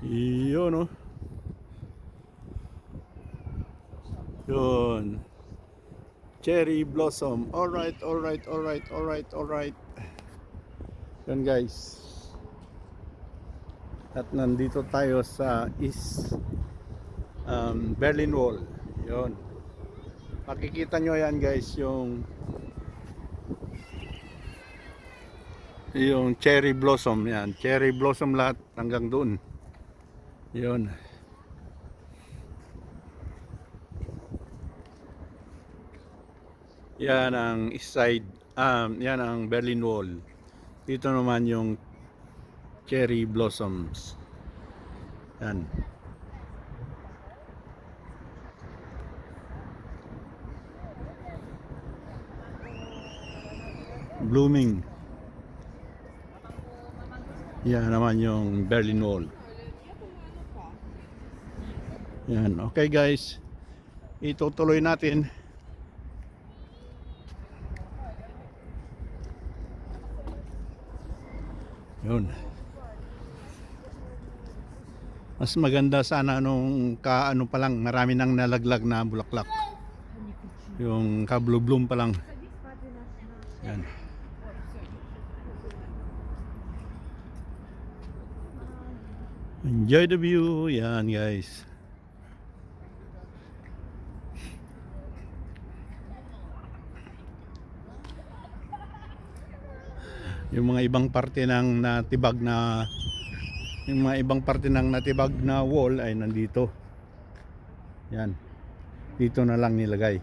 Yun, oh. Yun. Cherry blossom. Alright, alright, alright, alright, alright. Yun guys. At nandito tayo sa Berlin Wall. Yun. Makikita nyo yan guys, yung cherry blossom yan. Cherry blossom lahat hanggang doon. Yun. Yan ang east side. Yan ang Berlin Wall. Dito naman yung cherry blossoms. Yan. Blooming. Yan naman yung Berlin Wall. Yan. Okay guys. Itutuloy natin. Yun. Mas maganda sana nung kaano pa lang, marami nang nalaglag na bulaklak. Yung kablo-bloom pa lang. Yan. Enjoy the view. Yan guys. Yung mga ibang parte ng natibag na wall ay nandito. Yan. Dito na lang nilagay.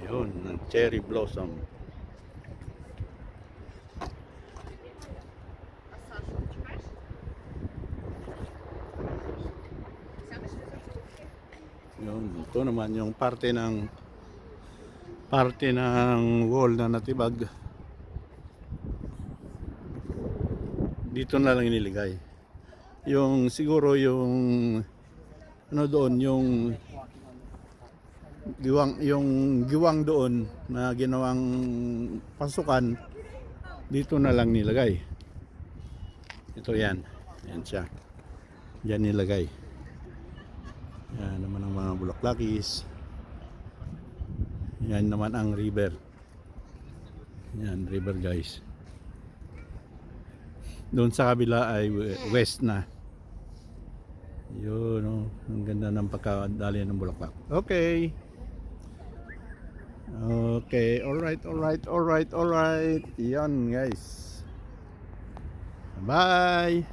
Yun, ng cherry blossom. Yun, ito naman yung parte ng wall na natibag. Dito na lang iniligay. Yung siguro yung ano doon, yung giwang doon na ginawang pasukan, dito na lang nilagay. Ito yan. Yan siya. Yan nilagay. Yan naman ang mga bulaklakis. Yan naman ang river. Yan, river guys. Doon sa kabila ay west na. Yun, oh. Ang ganda ng pagkadali ng bulaklak. Okay. Okay, alright, alright, alright, alright. Yan guys. Bye.